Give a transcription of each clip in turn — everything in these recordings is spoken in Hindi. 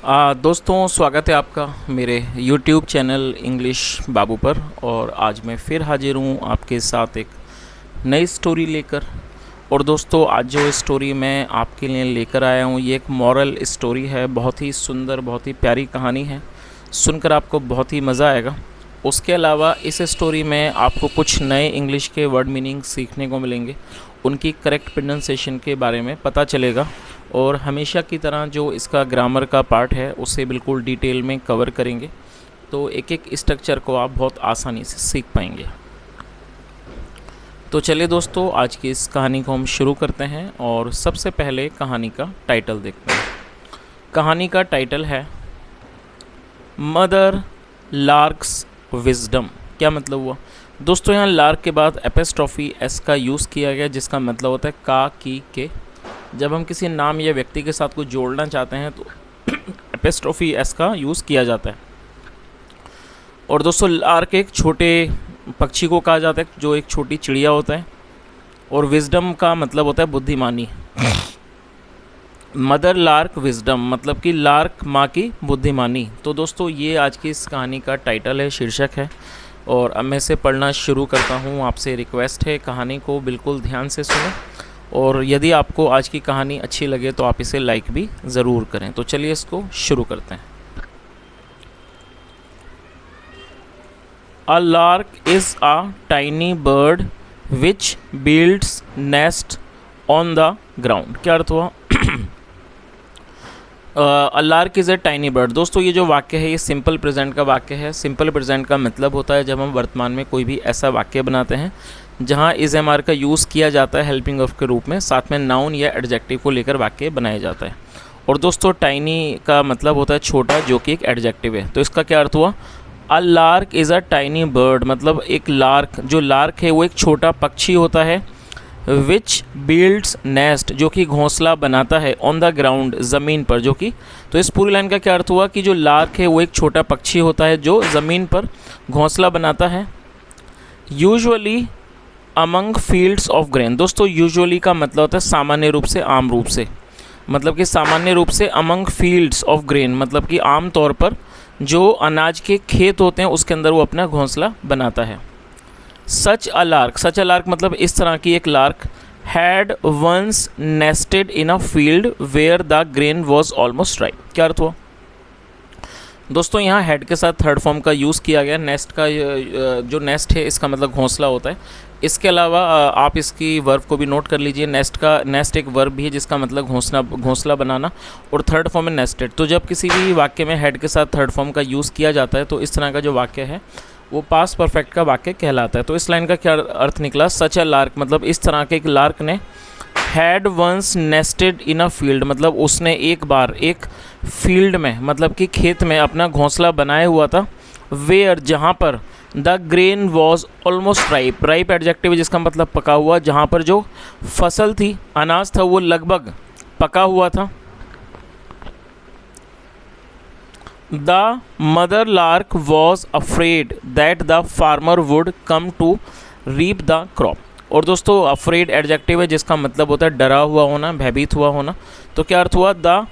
दोस्तों, स्वागत है आपका मेरे YouTube चैनल इंग्लिश बाबू पर। और आज मैं फिर हाजिर हूँ आपके साथ एक नई स्टोरी लेकर। और दोस्तों, आज जो स्टोरी मैं आपके लिए लेकर आया हूँ ये एक मॉरल स्टोरी है। बहुत ही सुंदर, बहुत ही प्यारी कहानी है, सुनकर आपको बहुत ही मज़ा आएगा। उसके अलावा इस स्टोरी में आपको कुछ नए इंग्लिश के वर्ड मीनिंग सीखने को मिलेंगे, उनकी करेक्ट प्रोनाउंसिएशन के बारे में पता चलेगा। और हमेशा की तरह जो इसका ग्रामर का पार्ट है उसे बिल्कुल डिटेल में कवर करेंगे, तो एक एक स्ट्रक्चर को आप बहुत आसानी से सीख पाएंगे। तो चलिए दोस्तों, आज की इस कहानी को हम शुरू करते हैं। और सबसे पहले कहानी का टाइटल देखते हैं। कहानी का टाइटल है मदर लार्क्स विजडम। क्या मतलब हुआ दोस्तों? यहाँ लार्क के बाद एपिस्ट्रॉफी एस का यूज़ किया गया, जिसका मतलब होता है का, की, के। जब हम किसी नाम या व्यक्ति के साथ कुछ जोड़ना चाहते हैं तो एपिस्ट्रॉफी एस का यूज़ किया जाता है। और दोस्तों, लार्क एक छोटे पक्षी को कहा जाता है, जो एक छोटी चिड़िया होता है। और विजडम का मतलब होता है बुद्धिमानी। मदर लार्क विजडम मतलब कि लार्क माँ की बुद्धिमानी। तो दोस्तों, ये आज की इस कहानी का टाइटल है, शीर्षक है। और अब मैं इसे पढ़ना शुरू करता हूँ। आपसे रिक्वेस्ट है, कहानी को बिल्कुल ध्यान से सुनें। और यदि आपको आज की कहानी अच्छी लगे तो आप इसे लाइक भी ज़रूर करें। तो चलिए इसको शुरू करते हैं। A lark is a tiny bird which builds nest on the ground. क्या अर्थ हुआ? A lark is a tiny bird. दोस्तों, ये जो वाक्य है ये सिंपल प्रेजेंट का वाक्य है। सिंपल प्रेजेंट का मतलब होता है जब हम वर्तमान में कोई भी ऐसा वाक्य बनाते हैं जहाँ इज़ एम आर का यूज़ किया जाता है हेल्पिंग ऑफ के रूप में, साथ में नाउन या एडजेक्टिव को लेकर वाक्य बनाया जाता है। और दोस्तों, टाइनी का मतलब होता है छोटा, जो कि एक एडजेक्टिव है। तो इसका क्या अर्थ हुआ? A lark is a tiny bird मतलब एक लार्क, जो लार्क है वो एक छोटा पक्षी होता है। विच बिल्ड्स नेस्ट जो कि घोंसला बनाता है, ऑन द ग्राउंड ज़मीन पर, जो कि। तो इस पूरी लाइन का क्या अर्थ हुआ कि जो लार्क है वो एक छोटा पक्षी होता है जो ज़मीन पर घोंसला बनाता है। Usually among fields of grain. दोस्तों, यूजुअली का मतलब होता है सामान्य रूप से, आम रूप से, मतलब कि सामान्य रूप से। अमंग फील्ड्स ऑफ ग्रेन मतलब कि आम तौर पर जो अनाज के खेत होते हैं उसके अंदर वो अपना घोंसला बनाता है। सच अ लार्क मतलब इस तरह की एक lark had once nested in a field where the grain was almost ripe. क्या अर्थ हुआ? दोस्तों, यहाँ हेड के साथ थर्ड फॉर्म का यूज़ किया गया। नेस्ट का जो नेस्ट है इसका मतलब घोंसला होता है। इसके अलावा आप इसकी वर्ब को भी नोट कर लीजिए। नेस्ट एक वर्ब भी है जिसका मतलब घोंसला बनाना, और थर्ड फॉर्म है नेस्टेड। तो जब किसी भी वाक्य में हेड के साथ थर्ड फॉर्म का यूज़ किया जाता है तो इस तरह का जो वाक्य है वो पास्ट परफेक्ट का वाक्य कहलाता है। तो इस लाइन का क्या अर्थ निकला? सच अ लार्क मतलब इस तरह के एक लार्क ने had once nested in a field मतलब उसने एक बार एक फील्ड में मतलब कि खेत में अपना घोंसला बनाया हुआ था। वेयर जहाँ पर the grain was almost ripe. Ripe adjective है जिसका मतलब पका हुआ। जहाँ पर जो फसल थी, अनाज था, वो लगभग पका हुआ था। The mother lark was afraid that the farmer would come to reap the crop. और दोस्तों, अफ्रेड एडजेक्टिव है जिसका मतलब होता है डरा हुआ होना, भयभीत हुआ होना। तो क्या अर्थ हुआ? द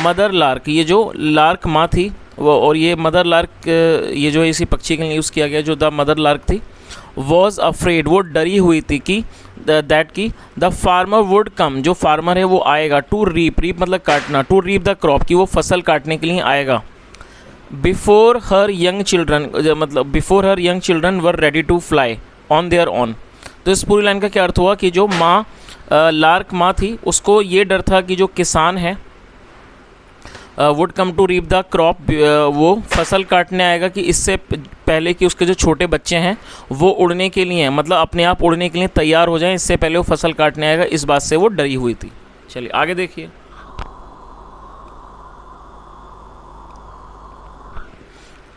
मदर लार्क, ये जो लार्क माँ थी वो, और ये मदर लार्क ये जो इसी पक्षी के लिए यूज़ किया गया, जो द मदर लार्क थी, वॉज अफ्रेड वो डरी हुई थी कि दैट की द फार्मर वुड कम जो फार्मर है वो आएगा, टू रीप मतलब काटना, टू रीप द क्रॉप की वो फसल काटने के लिए आएगा। बिफोर हर यंग चिल्ड्रन मतलब before her young children were ready to fly on their own. तो इस पूरी लाइन का क्या अर्थ हुआ कि जो माँ लार्क माँ थी उसको ये डर था कि जो किसान है would come to reap the crop वो फसल काटने आएगा, कि इससे पहले कि उसके जो छोटे बच्चे हैं वो उड़ने के लिए मतलब अपने आप उड़ने के लिए तैयार हो जाएं, इससे पहले वो फसल काटने आएगा। इस बात से वो डरी हुई थी। चलिए आगे देखिए।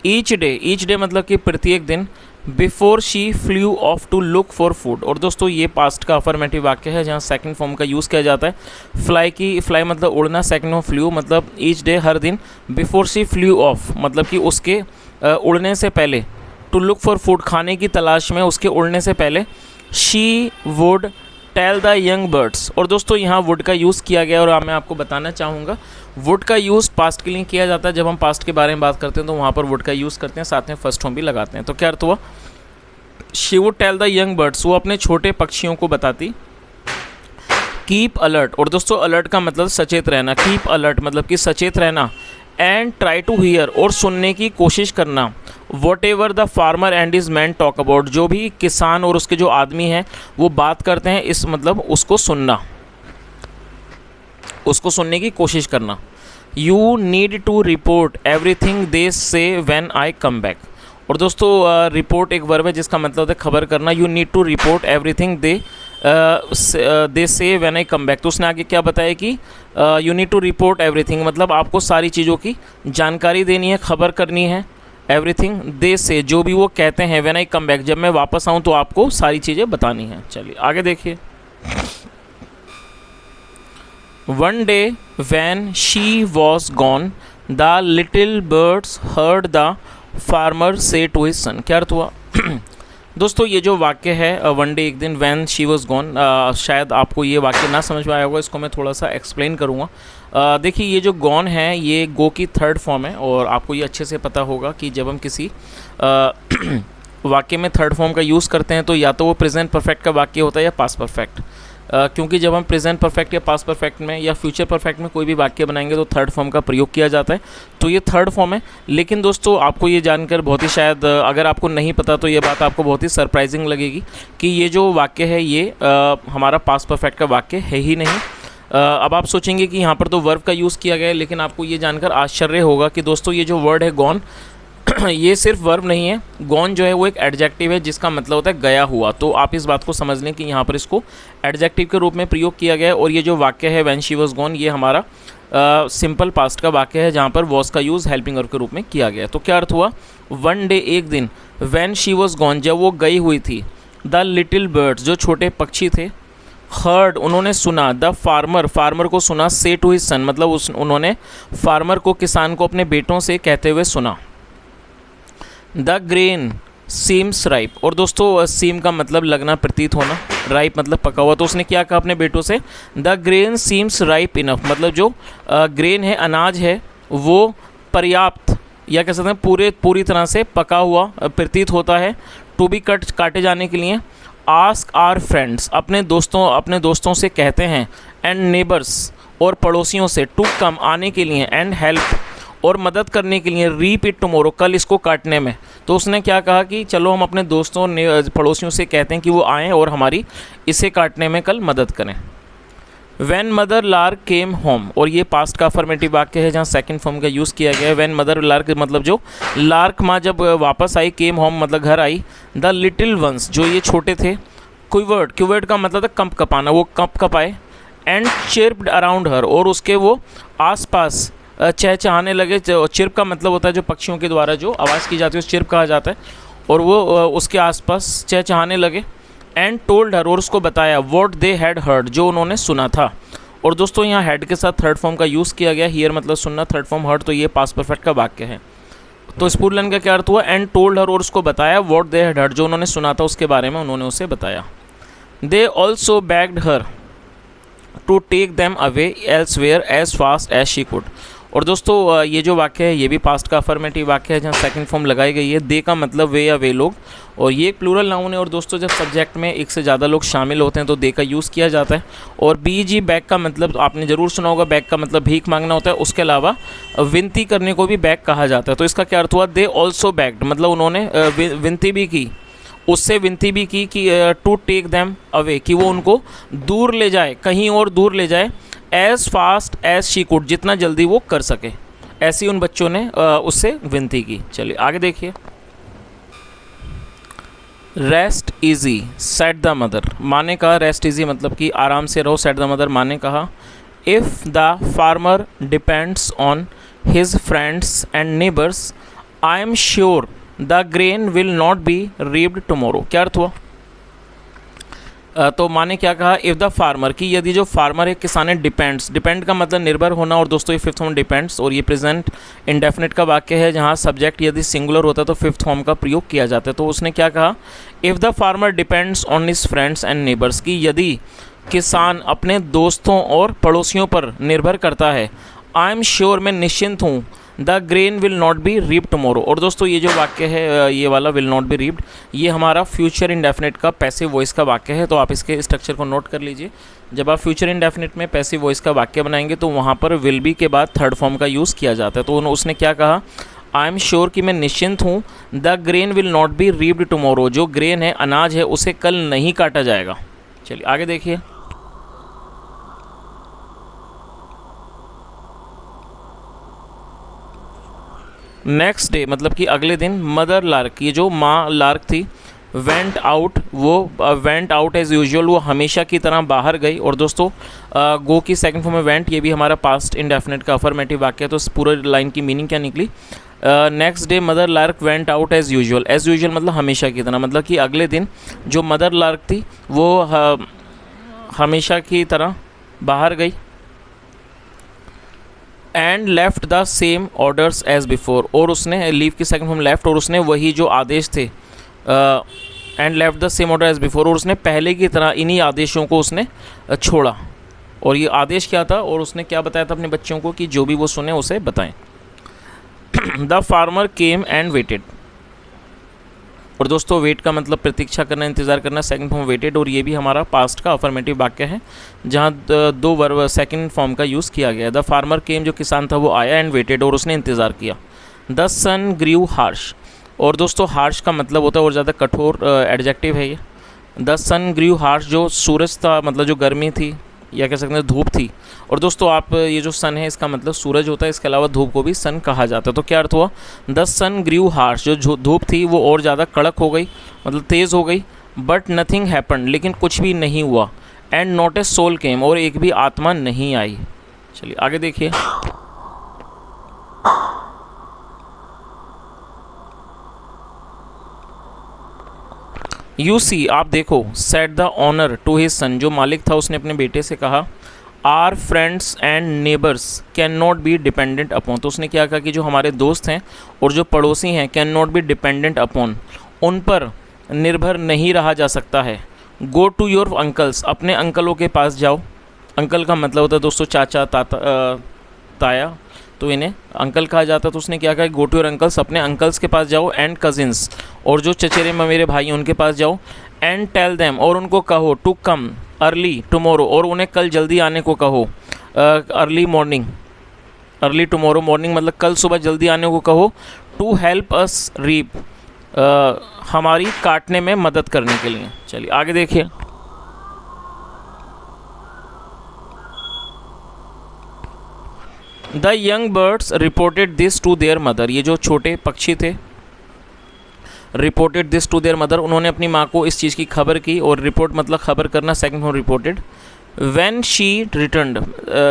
ईच डे मतलब कि प्रत्येक दिन। Before she flew off to look for food. और दोस्तों, ये पास्ट का अफर्मेटिव वाक्य है जहाँ सेकंड फॉर्म का यूज़ किया जाता है। फ्लाई मतलब उड़ना, सेकंड ऑफ फ्लू मतलब ईच डे हर दिन। बिफोर शी फ्लू ऑफ मतलब कि उसके उड़ने से पहले। टू लुक फॉर फूड खाने की तलाश में, उसके उड़ने से पहले। She would tell the young birds. और दोस्तों यहाँ वुड का यूज़ किया गया और मैं आपको बताना चाहूँगा वुड का यूज़ पास्ट के लिए किया जाता है। जब हम पास्ट के बारे में बात करते हैं तो वहाँ पर वुड का यूज़ करते हैं, साथ में फर्स्ट फॉर्म भी लगाते हैं। तो क्या अर्थ हुआ, she would tell the young birds, वो अपने छोटे पक्षियों को बताती। कीप अलर्ट, और दोस्तों अलर्ट का मतलब सचेत रहना, कीप अलर्ट मतलब कि सचेत रहना। एंड ट्राई टू हियर, और सुनने की कोशिश करना। What ever the farmer and is man talk about, जो भी किसान और उसके जो आदमी हैं वो बात करते हैं, इस मतलब उसको सुनना, उसको सुनने की कोशिश करना। You need to report everything they say when I come back. और दोस्तों रिपोर्ट एक वर्ब है जिसका मतलब होता है खबर करना। You need to report everything they say when I come back. तो उसने आगे क्या बताया कि you need to report everything मतलब आपको सारी चीज़ों की जानकारी देनी है, खबर करनी है। एवरीथिंग दे से, जो भी वो कहते हैं, व्हेन आई कम बैक, जब मैं वापस आऊँ तो आपको सारी चीज़ें बतानी हैं। चलिए आगे देखिए। One day when she was gone the little birds heard the farmer से टू हिज सन। क्या अर्थ हुआ दोस्तों, ये जो वाक्य है वन डे एक दिन, व्हेन शी वॉज गॉन, शायद आपको ये वाक्य ना समझ में आया होगा, इसको मैं थोड़ा सा एक्सप्लेन करूँगा। देखिए ये जो गॉन है ये गो की थर्ड फॉर्म है, और आपको ये अच्छे से पता होगा कि जब हम किसी वाक्य में थर्ड फॉर्म का यूज़ करते हैं तो या तो वो प्रेजेंट परफेक्ट का वाक्य होता है या पास्ट परफेक्ट। क्योंकि जब हम प्रेजेंट परफेक्ट या पास्ट परफेक्ट में या फ्यूचर परफेक्ट में कोई भी वाक्य बनाएंगे तो थर्ड फॉर्म का प्रयोग किया जाता है, तो ये थर्ड फॉर्म है। लेकिन दोस्तों आपको ये जानकर बहुत ही, शायद अगर आपको नहीं पता तो ये बात आपको बहुत ही सरप्राइजिंग लगेगी कि ये जो वाक्य है ये हमारा पास्ट परफेक्ट का वाक्य है ही नहीं। अब आप सोचेंगे कि यहाँ पर तो वर्ब का यूज़ किया गया है, लेकिन आपको ये जानकर आश्चर्य होगा कि दोस्तों ये जो वर्ड है गॉन ये सिर्फ वर्ब नहीं है। गॉन जो है वो एक एडजेक्टिव है जिसका मतलब होता है गया हुआ। तो आप इस बात को समझ लें कि यहाँ पर इसको एडजेक्टिव के रूप में प्रयोग किया गया है। और ये जो वाक्य है व्हेन शी वाज गॉन, ये हमारा सिंपल पास्ट का वाक्य है जहाँ पर वॉज का यूज़ हेल्पिंग वर्ब के रूप में किया गया है। तो क्या अर्थ हुआ, वन डे एक दिन, व्हेन शी वाज गॉन जब वो गई हुई थी, द लिटिल बर्ड्स जो छोटे पक्षी थे, हर्ड उन्होंने सुना, द फार्मर फार्मर को सुना, से टू हिज सन मतलब उन्होंने फार्मर को किसान को अपने बेटों से कहते हुए सुना। द ग्रेन सीम्स राइप, और दोस्तों सीम का मतलब लगना, प्रतीत होना, राइप मतलब पका हुआ। तो उसने क्या कहा अपने बेटों से, the grain seems ripe enough मतलब जो ग्रेन है, अनाज है, वो पर्याप्त या कह सकते हैं पूरी तरह से पका हुआ प्रतीत होता है, टू बी काटे जाने के लिए। आस्क आर फ्रेंड्स अपने दोस्तों से कहते हैं, एंड नेबर्स और पड़ोसियों से, टू कम आने के लिए, एंड हेल्प और मदद करने के लिए, रीप इट टुमारो कल इसको काटने में। तो उसने क्या कहा कि चलो हम अपने दोस्तों पड़ोसियों से कहते हैं कि वो आएँ और हमारी इसे काटने में कल मदद करें। When mother lark came home, और ये पास्ट का अफर्मेटिव वाक्य है जहाँ सेकंड फॉर्म का यूज़ किया गया है। व्हेन मदर लार्क मतलब जो लार्क माँ जब वापस आई, केम होम मतलब घर आई, द लिटिल वंस जो ये छोटे थे, क्यूवर्ड का मतलब था कंप कपाना, वो कंप कपाए, एंड चिर्प्ड अराउंड हर और उसके वो आसपास चहचहाने लगे। चिर्प का मतलब होता है जो पक्षियों के द्वारा जो आवाज़ की जाती है उस चिर्प कहा जाता है, और वो उसके आसपास चहचहाने लगे। एंड टोल्ड हर और उसको बताया, व्हाट दे हैड हर्ड जो उन्होंने सुना था। और दोस्तों यहाँ हैड के साथ थर्ड फॉर्म का यूज़ किया गया, हियर मतलब सुनना, थर्ड फॉर्म हर्ड, तो ये पास्ट परफेक्ट का वाक्य है। तो इस पूर्ण लाइन का क्या अर्थ हुआ, एंड टोल्ड हर और उसको बताया, व्हाट दे हैड हर्ड जो उन्होंने सुना था उसके बारे में उन्होंने उसे बताया। They also begged her to take them away elsewhere as fast as she could. और दोस्तों ये जो वाक्य है ये भी पास्ट का अफर्मेटिव वाक्य है जहाँ सेकंड फॉर्म लगाई गई है। दे का मतलब वे या वे लोग, और ये एक प्लूरल नाउन है। और दोस्तों जब सब्जेक्ट में एक से ज़्यादा लोग शामिल होते हैं तो दे का यूज़ किया जाता है। और बीजी बैग का मतलब आपने ज़रूर सुना होगा, बैग का मतलब भीख मांगना होता है। उसके अलावा विनती करने को भी बैग कहा जाता है। तो इसका क्या अर्थ हुआ, दे ऑल्सो बैग्ड मतलब उन्होंने विनती भी की, उससे विनती भी की कि टू टेक दैम अवे कि वो उनको दूर ले जाए, कहीं और दूर ले जाए, as fast as she could जितना जल्दी वो कर सके, ऐसी उन बच्चों ने उससे विनती की। चलिए आगे देखिए। Rest easy said the mother, माँ ने कहा रेस्ट इजी मतलब कि आराम से रहो, सेड द मदर माँ ने कहा। If the farmer depends on his friends and neighbours I am sure the grain will not be reaped tomorrow. क्या अर्थ हुआ, तो माँ ने क्या कहा, इफ़ द फार्मर कि यदि जो फार्मर है किसान है, डिपेंड का मतलब निर्भर होना। और दोस्तों ये फिफ्थ फॉर्म डिपेंड्स, और ये प्रेजेंट इंडेफिनिट का वाक्य है जहाँ सब्जेक्ट यदि सिंगुलर होता है तो फिफ्थ फॉर्म का प्रयोग किया जाता है। तो उसने क्या कहा, if the farmer depends on his friends and neighbours कि यदि किसान अपने दोस्तों और पड़ोसियों पर निर्भर करता है। आई एम श्योर, मैं निश्चिंत हूँ, the grain will not be reaped tomorrow. और दोस्तों ये जो वाक्य है, ये वाला विल नॉट बी रीप्ड, ये हमारा फ्यूचर इंडेफिनिट का पैसिव वॉइस का वाक्य है। तो आप इसके स्ट्रक्चर को नोट कर लीजिए। जब आप फ्यूचर इंडेफिनिट में पैसिव वॉइस का वाक्य बनाएंगे तो वहाँ पर विल बी के बाद थर्ड फॉर्म का यूज़ किया जाता है। तो उसने क्या कहा, आई एम श्योर कि मैं निश्चिंत हूँ, the grain will not be reaped tomorrow, जो ग्रेन है, अनाज है, उसे कल नहीं काटा जाएगा। चलिए आगे देखिए। नेक्स्ट डे मतलब कि अगले दिन, मदर लार्क, ये जो माँ लार्क थी, वेंट आउट, वो वेंट आउट एज यूजुअल, वो हमेशा की तरह बाहर गई। और दोस्तों गो की सेकंड फॉर्म में वेंट, ये भी हमारा पास्ट इंडेफिनिट का अफर्मेटिव वाक्य है। तो इस पूरे लाइन की मीनिंग क्या निकली, next day mother lark went out as usual. As usual मतलब हमेशा की तरह, मतलब कि अगले दिन जो मदर लार्क थी वो हमेशा की तरह बाहर गई। And left the same orders as before, और उसने, लीव की सेकंड फॉर्म लेफ्ट, और उसने वही जो आदेश थे, and left the same order as before, और उसने पहले की तरह इन्हीं आदेशों को उसने छोड़ा। और ये आदेश क्या था, और उसने क्या बताया था अपने बच्चों को कि जो भी वो सुने उसे बताएं। The farmer came and waited, और दोस्तों वेट का मतलब प्रतीक्षा करना, इंतज़ार करना, सेकंड फॉर्म वेटेड, और ये भी हमारा पास्ट का अफर्मेटिव वाक्य है जहाँ दो वर्ब सेकंड फॉर्म का यूज़ किया गया है। द फार्मर केम, जो किसान था वो आया, एंड वेटेड, और उसने इंतज़ार किया। द सन ग्रीव हार्श, और दोस्तों हार्श का मतलब होता है और ज़्यादा कठोर, एडजेक्टिव है ये। द सन ग्रीव हार्श, जो सूरज था, मतलब जो गर्मी थी या कह सकते हैं धूप थी। और दोस्तों आप ये जो सन है इसका मतलब सूरज होता है, इसके अलावा धूप को भी सन कहा जाता है। तो क्या अर्थ हुआ, द सन ग्रीव हार्श, जो धूप थी वो और ज़्यादा कड़क हो गई, मतलब तेज़ हो गई। बट नथिंग हैपन, लेकिन कुछ भी नहीं हुआ। एंड नॉट ए सोल केम, और एक भी आत्मा नहीं आई। चलिए आगे देखिए। यू सी, आप देखो, said the owner to his son, जो मालिक था उसने अपने बेटे से कहा, our friends and neighbours can not be dependent upon. तो उसने क्या कहा कि जो हमारे दोस्त हैं और जो पड़ोसी हैं, can not be dependent upon, उन पर निर्भर नहीं रहा जा सकता है। गो टू योर अंकल्स, अपने अंकलों के पास जाओ। अंकल का मतलब होता है दोस्तों चाचा, ताया, तो इन्हें अंकल कहा जाता है। तो उसने क्या कहा, गो टू योर अंकल्स, अपने अंकल्स के पास जाओ, एंड कजिन्स, और जो चचेरे ममेरे भाई हैं उनके पास जाओ, एंड टेल देम, और उनको कहो, टू कम अर्ली टुमारो, और उन्हें कल जल्दी आने को कहो। Early morning, early tomorrow morning मतलब कल सुबह जल्दी आने को कहो। टू हेल्प अस रीप, हमारी काटने में मदद करने के लिए। चलिए आगे देखिए। The young birds reported this to their mother, ये जो छोटे पक्षी थे, reported this to their mother, उन्होंने अपनी माँ को इस चीज़ की खबर की। और रिपोर्ट मतलब खबर करना, second form reported. When she returned,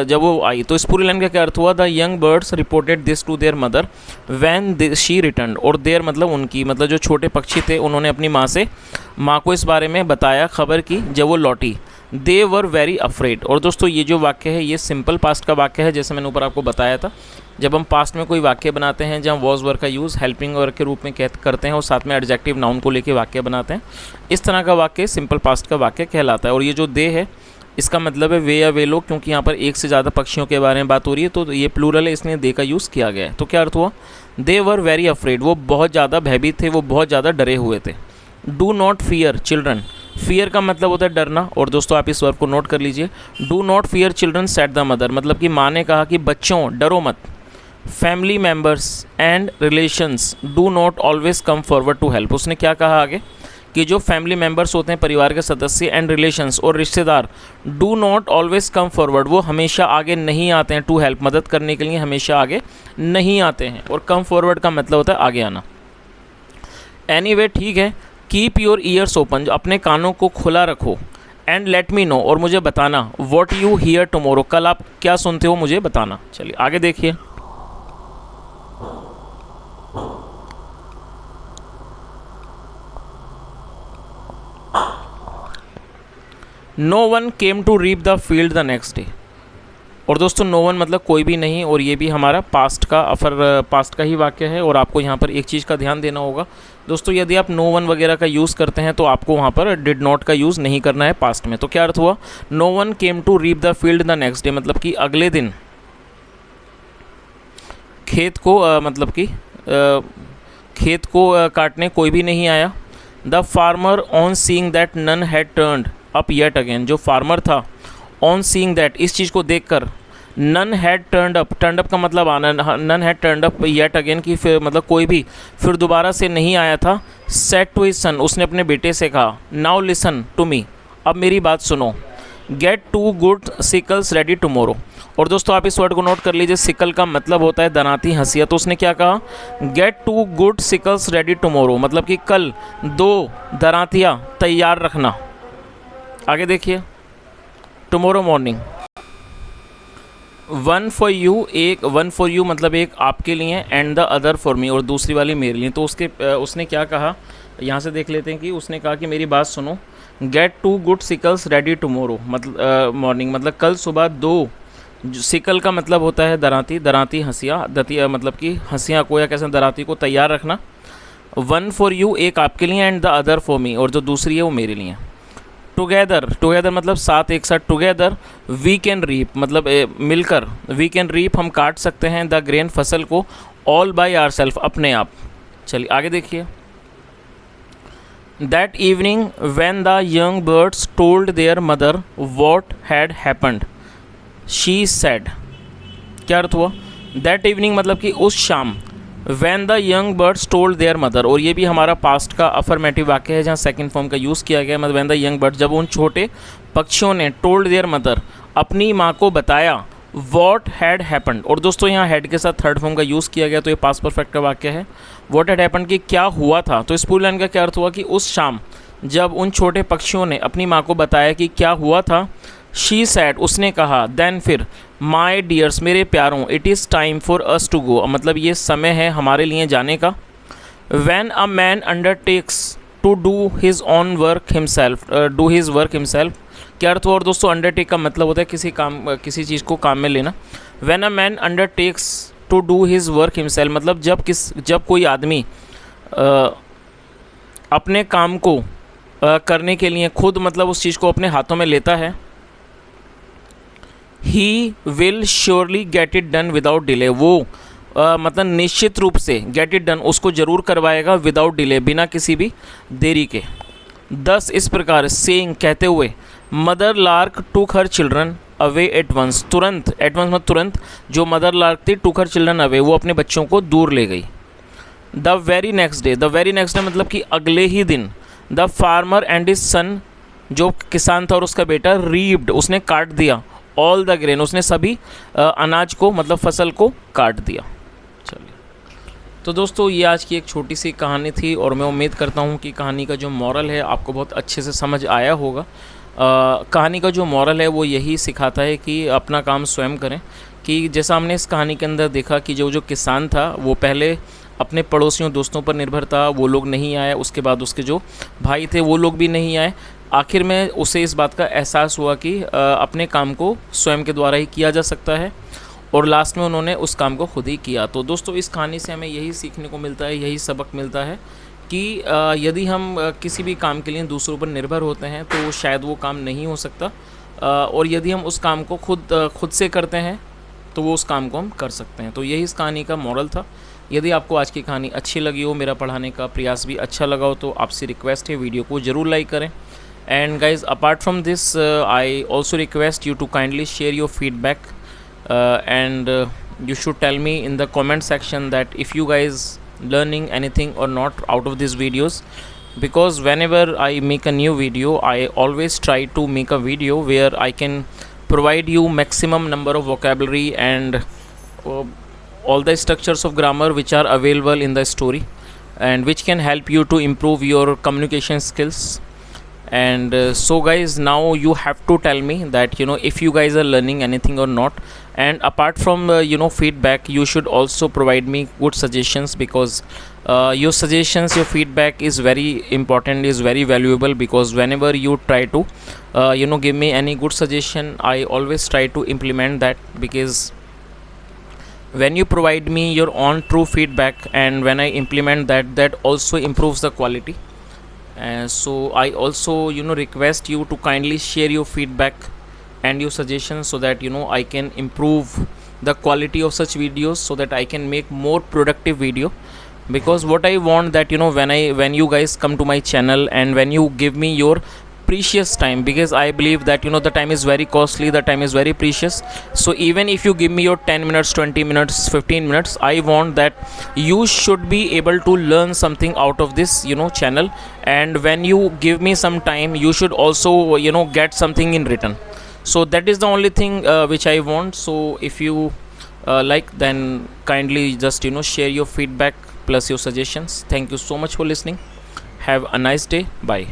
जब वो आई। तो इस पूरी लाइन का क्या अर्थ हुआ, the young birds reported this to their mother when she returned, और देयर मतलब उनकी, मतलब जो छोटे पक्षी थे उन्होंने अपनी माँ को इस बारे में बताया, खबर की, जब वो लौटी। दे वर वेरी अफ्रेड, और दोस्तों ये जो वाक्य है ये सिंपल पास्ट का वाक्य है, जैसे मैंने ऊपर आपको बताया था। जब हम पास्ट में कोई वाक्य बनाते हैं जहाँ वॉज वर्ब का यूज़ हेल्पिंग वर्ब के रूप में करते हैं और साथ में एडजेक्टिव नाउन को लेके वाक्य बनाते हैं, इस तरह का वाक्य सिंपल पास्ट का वाक्य कहलाता है। और ये जो दे है इसका मतलब है वे या वे लोग, क्योंकि यहाँ पर एक से ज़्यादा पक्षियों के बारे में बात हो रही है तो ये प्लूरल है, इसलिए दे का यूज़ किया गया है। तो क्या अर्थ हुआ, दे वर वेरी अफ्रेड, वो बहुत ज़्यादा भयभीत थे, वो बहुत ज़्यादा डरे हुए थे। Do not fear children, fear का मतलब होता है डरना, और दोस्तों आप इस वर्ब को नोट कर लीजिए। Do not fear children said the mother, मतलब कि माँ ने कहा कि बच्चों डरो मत। Family members and relations do not always come forward to help, उसने क्या कहा आगे कि जो फैमिली मेम्बर्स होते हैं, परिवार के सदस्य, एंड रिलेशंस और रिश्तेदार, do not always come forward, वो हमेशा आगे नहीं आते हैं, टू हेल्प मदद करने के लिए हमेशा आगे नहीं आते हैं। और कम फॉरवर्ड का मतलब होता है आगे आना। एनीवे ठीक है, कीप योर ईयर्स ओपन, अपने कानों को खुला रखो। एंड लेट मी नो, और मुझे बताना, वॉट यू हियर टुमारो, कल आप क्या सुनते हो मुझे बताना। चलिए आगे देखिए। No one came to reap the field the next day, और दोस्तों नो वन मतलब कोई भी नहीं, और ये भी हमारा पास्ट का ही वाक्य है। और आपको यहाँ पर एक चीज़ का ध्यान देना होगा दोस्तों, यदि आप नो वन वगैरह का यूज़ करते हैं तो आपको वहाँ पर डिड नॉट का यूज़ नहीं करना है पास्ट में। तो क्या अर्थ हुआ, no one came to reap the field the next day, मतलब कि अगले दिन खेत को काटने कोई भी नहीं आया। The farmer on seeing that none had turned up yet again, जो फार्मर था ऑन सीइंग दैट, इस चीज़ को देखकर, नन हैड टर्न्ड अप का मतलब आना, none had turned up yet again की फिर मतलब कोई भी फिर दोबारा से नहीं आया था। सेड टू हिज सन, उसने अपने बेटे से कहा, नाउ लिसन टू मी, अब मेरी बात सुनो, get 2 good sickles ready tomorrow. और दोस्तों आप इस वर्ड को नोट कर लीजिए, सिकल का मतलब होता है दराती हंसिया। तो उसने क्या कहा, get 2 good sickles ready tomorrow, मतलब कि कल 2 दरातियाँ तैयार रखना। आगे देखिए, टुमारो मॉर्निंग, 1 फॉर यू मतलब एक आपके लिए, and the other for me, और दूसरी वाली मेरे लिए। तो उसने क्या कहा, यहाँ से देख लेते हैं कि उसने कहा कि मेरी बात सुनो, get 2 good sickles ready tomorrow मतलब मॉर्निंग, मतलब कल सुबह 2, सिकल का मतलब होता है दराती हंसिया, दतिया मतलब कि हंसिया को या कैसे दराती को तैयार रखना। 1 फॉर यू एक आपके लिए, and the other for me, और जो दूसरी है वो मेरे लिए। टुगेदर मतलब साथ, एक साथ। टुगेदर वी कैन रीप मतलब मिलकर, वी कैन रीप हम काट सकते हैं, द ग्रेन फसल को, ऑल बाय आवर सेल्फ अपने आप। चलिए आगे देखिए, that evening when the young birds told there mother what had happened, she said, क्या अर्थ हुआ, दैट इवनिंग मतलब कि उस शाम, when the young birds told there mother, और ये भी हमारा पास्ट का अफर्मेटिव वाक्य है जहाँ सेकंड फॉर्म का यूज़ किया गया। मतलब वैन द यंग बर्ड्स, जब उन छोटे पक्षियों ने, टोल्ड देयर मदर अपनी माँ को बताया, वॉट हैड हैपन्ड, और दोस्तों यहाँ हैड के साथ थर्ड फॉर्म का यूज़ किया गया, तो ये पास्ट परफेक्ट का वाक्य है। वॉट हैड हैपन्ड कि क्या हुआ था। तो इस पूरी लाइन का क्या अर्थ हुआ कि उस शाम जब उन छोटे पक्षियों ने अपनी माँ को बताया कि क्या हुआ था, शी सैड उसने कहा, देन फिर, माई डियर्स मेरे प्यारों, it is time for us to go, मतलब ये समय है हमारे लिए जाने का। When a man undertakes to do his own work himself, do his work himself, क्या अर्थ हुआ। और दोस्तों अंडरटेक का मतलब होता है किसी चीज़ को काम में लेना। When a man undertakes to do his work himself, मतलब जब कोई आदमी अपने काम को करने के लिए खुद मतलब उस चीज़ को अपने हाथों में लेता है, he will surely get it done without delay, वो मतलब निश्चित रूप से गेट इट डन उसको ज़रूर करवाएगा, विदाउट डिले बिना किसी भी देरी के। 10 इस प्रकार, सेइंग कहते हुए, mother lark took her children away at once, तुरंत, एट वंस मतलब तुरंत, जो मदर लार्क थी टूक हर चिल्ड्रन अवे, वो अपने बच्चों को दूर ले गई। द वेरी नेक्स्ट डे मतलब कि अगले ही दिन, the farmer and his son, जो किसान था और उसका बेटा, रीप्ड उसने काट दिया, ऑल द ग्रेन उसने सभी अनाज को मतलब फसल को काट दिया। चलिए, तो दोस्तों ये आज की एक छोटी सी कहानी थी, और मैं उम्मीद करता हूँ कि कहानी का जो मॉरल है आपको बहुत अच्छे से समझ आया होगा। कहानी का जो मॉरल है वो यही सिखाता है कि अपना काम स्वयं करें, कि जैसा हमने इस कहानी के अंदर देखा कि जो किसान था वो पहले अपने पड़ोसियों दोस्तों पर निर्भर था, वो लोग नहीं आए, उसके बाद उसके जो भाई थे वो लोग भी नहीं आए, आखिर में उसे इस बात का एहसास हुआ कि अपने काम को स्वयं के द्वारा ही किया जा सकता है, और लास्ट में उन्होंने उस काम को खुद ही किया। तो दोस्तों इस कहानी से हमें यही सीखने को मिलता है, यही सबक मिलता है कि यदि हम किसी भी काम के लिए दूसरों पर निर्भर होते हैं तो शायद वो काम नहीं हो सकता, और यदि हम उस काम को खुद से करते हैं तो वो उस काम को हम कर सकते हैं। तो यही इस कहानी का मॉरल था। यदि आपको आज की कहानी अच्छी लगी हो, मेरा पढ़ाने का प्रयास भी अच्छा लगा हो, तो आपसे रिक्वेस्ट है वीडियो को ज़रूर लाइक करें। And guys, apart from this, I also request you to kindly share your feedback, and you should tell me in the comment section that if you guys learning anything or not out of these videos, because whenever I make a new video, I always try to make a video where I can provide you maximum number of vocabulary and all the structures of grammar which are available in the story, and which can help you to improve your communication skills. And so guys, now you have to tell me that if you guys are learning anything or not. And apart from feedback, you should also provide me good suggestions, because your suggestions, your feedback is very important, is very valuable, because whenever you try to give me any good suggestion, I always try to implement that. Because when you provide me your own true feedback, and when I implement that, that also improves the quality. And so I also request you to kindly share your feedback and your suggestions, so that I can improve the quality of such videos, so that I can make more productive video. Because what I want, that when you guys come to my channel, and when you give me your precious time, because I believe that the time is very costly, the time is very precious. So even if you give me your 10 minutes, 20 minutes, 15 minutes, I want that you should be able to learn something out of this channel. And when you give me some time, you should also get something in return. So that is the only thing which I want. So if you like, then kindly just share your feedback plus your suggestions. Thank you so much for listening. Have a nice day. Bye.